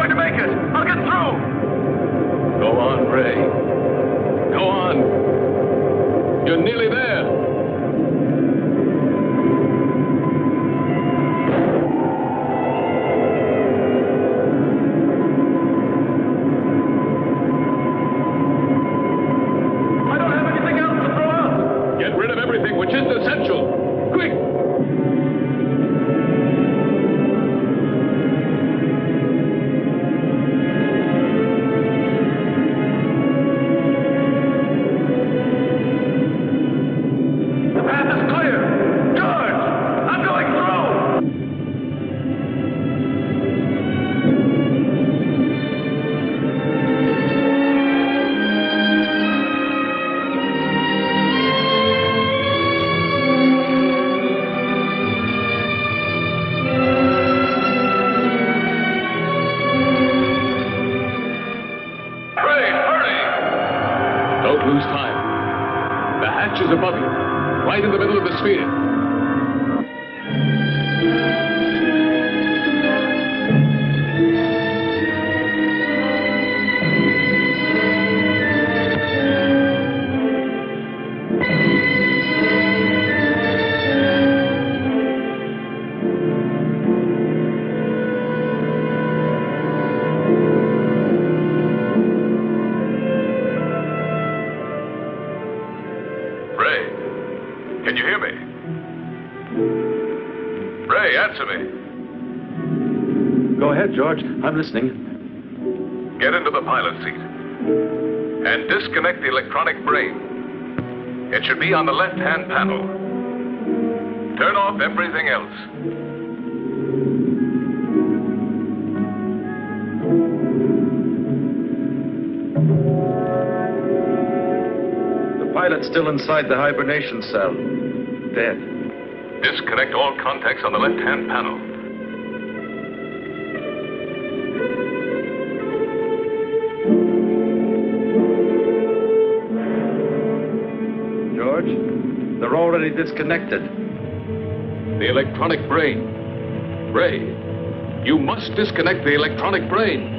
To make it. I'll get through. Go on, Ray. Go on. You're nearly there. lose time. The hatch is above you, right in the middle of the sphere. Go ahead, George. I'm listening. Get into the pilot seat and disconnect the electronic brain. It should be on the left-hand panel. Turn off everything else. The pilot's still inside the hibernation cell. Dead. Disconnect all contacts on the left-hand panel. George, they're already disconnected. The electronic brain. Ray, you must disconnect the electronic brain.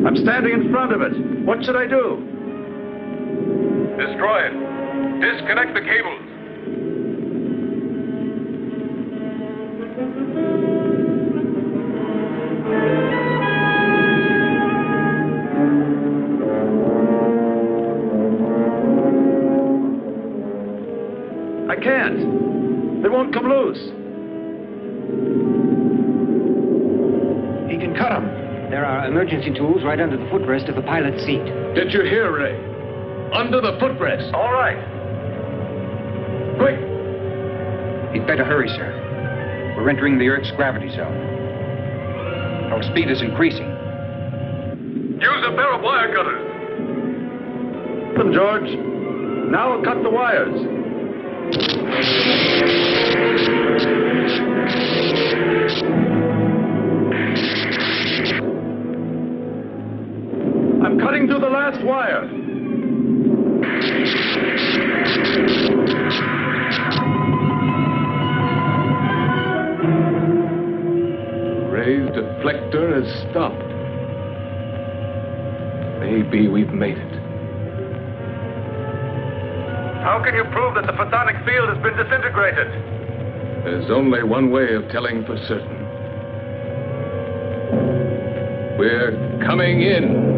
I'm standing in front of it. What should I do? Destroy it. Disconnect the cables. I can't. They won't come loose. He can cut them. There are emergency tools right under the footrest of the pilot's seat. Did you hear, Ray? Under the footrest. All right. Quick! You'd better hurry, sir. We're entering the Earth's gravity zone. Our speed is increasing. Use a pair of wire cutters. Them, George. Now we'll cut the wires. I'm cutting through the last wire. Ray's deflector has stopped. Maybe we've made it. How can you prove that the photonic field has been disintegrated? There's only one way of telling for certain. We're coming in.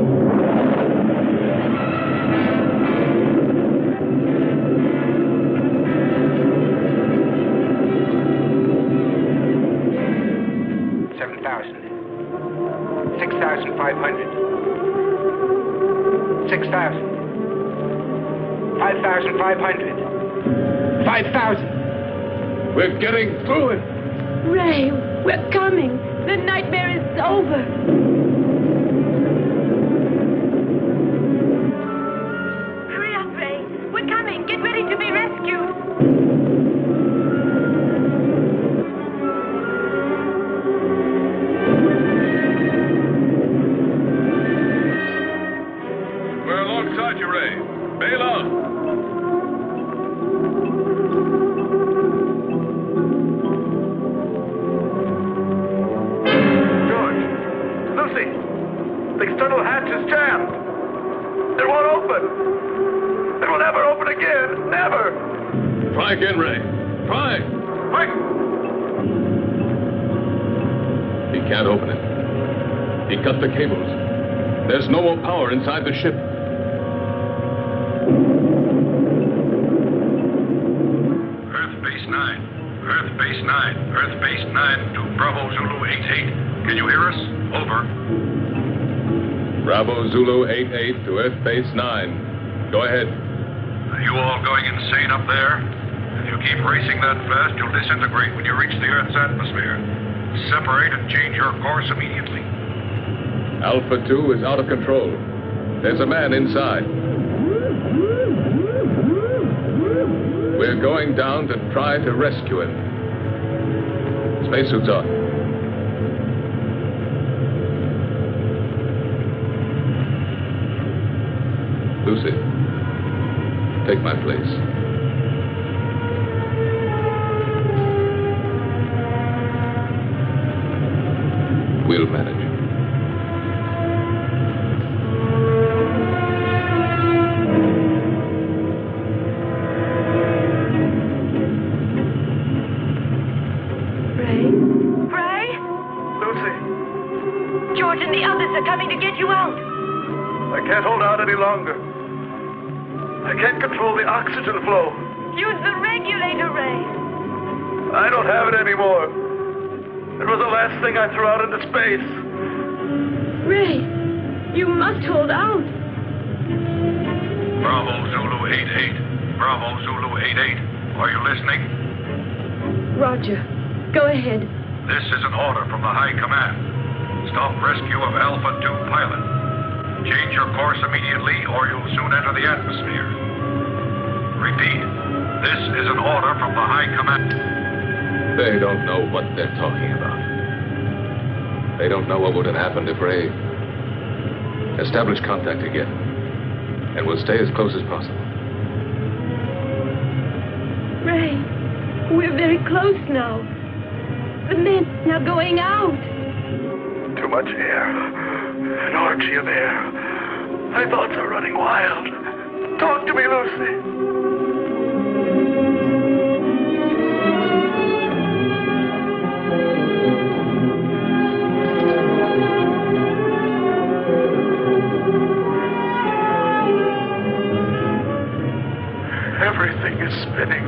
We're getting through it. Ray, we're coming. The nightmare is over. Hurry up, Ray. We're coming. Get ready to be rescued. We're alongside you, Ray. Bail out. The external hatch is jammed. It won't open. It will never open again. Never. Try again, Ray. Try. Quick. He can't open it. He cut the cables. There's no more power inside the ship. Earth Base 9. Earth Base 9. Earth Base 9 to Bravo Zulu 88. Can you hear us? Over. Bravo Zulu 88 to Earth Base 9. Go ahead. Are you all going insane up there? If you keep racing that fast, you'll disintegrate when you reach the Earth's atmosphere. Separate and change your course immediately. Alpha 2 is out of control. There's a man inside. We're going down to try to rescue him. Spacesuits on. Lucy, take my place. We'll manage. George and the others are coming to get you out. I can't hold out any longer. I can't control the oxygen flow. Use the regulator, Ray. I don't have it anymore. It was the last thing I threw out into space. Ray, you must hold out. Bravo Zulu 88. Bravo Zulu 88. Are you listening? Roger. Go ahead. This is an order from the High Command. Stop rescue of Alpha 2 pilot. Change your course immediately or you'll soon enter the atmosphere. Repeat, this is an order from the High Command. They don't know what they're talking about. They don't know what would have happened if Ray... Establish contact again. And we'll stay as close as possible. Ray, we're very close now. The men are going out. Too much air. An orgy of air. My thoughts are running wild. Talk to me, Lucy. Everything is spinning.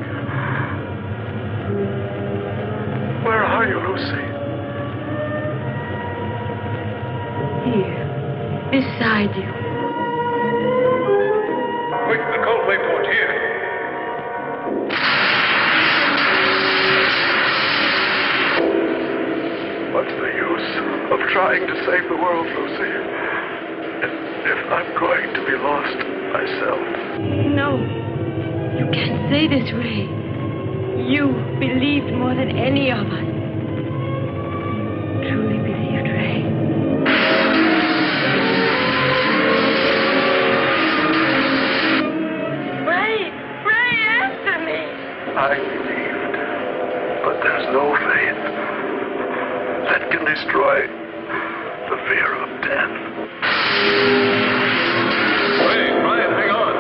Where are you, Lucy? Here, beside you. Quick, the coldplay port here. What's the use of trying to save the world, Lucy? If I'm going to be lost myself. No, you can't say this, Ray. You believed more than any of us. You truly believed, Ray. I believed, but there's no faith that can destroy the fear of death. Hey, Brian, hang on.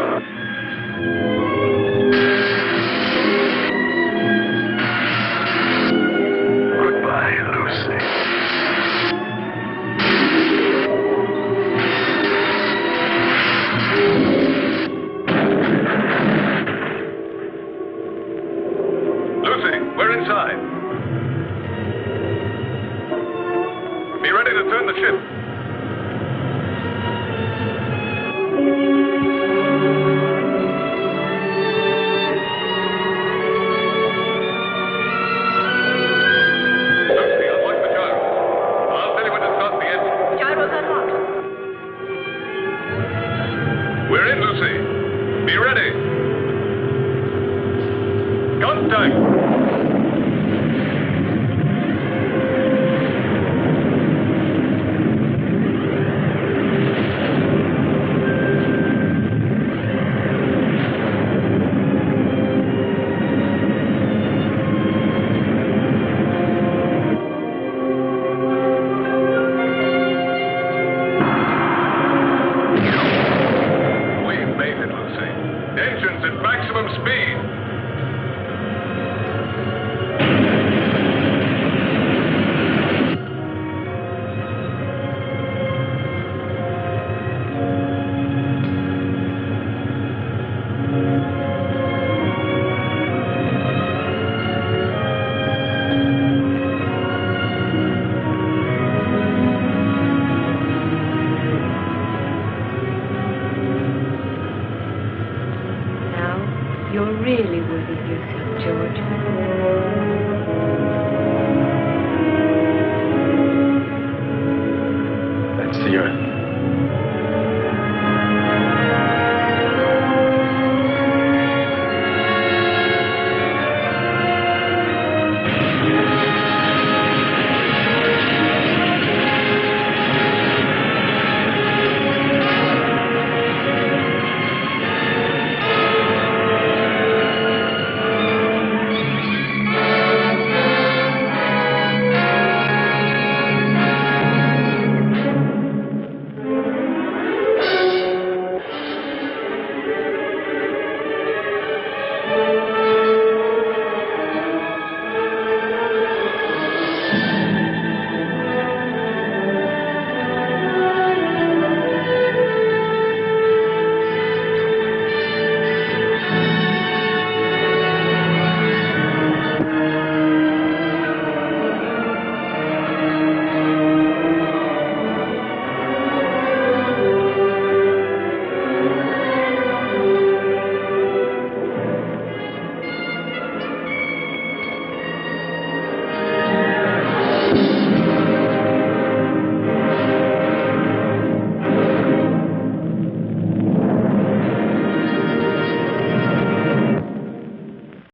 Goodbye, Lucy. We're inside. Be ready to turn the ship. Lucy, unlock the gyro. I'll tell you when to start the engine. Gyro's unlocked. We're in, Lucy. Be ready. Contact.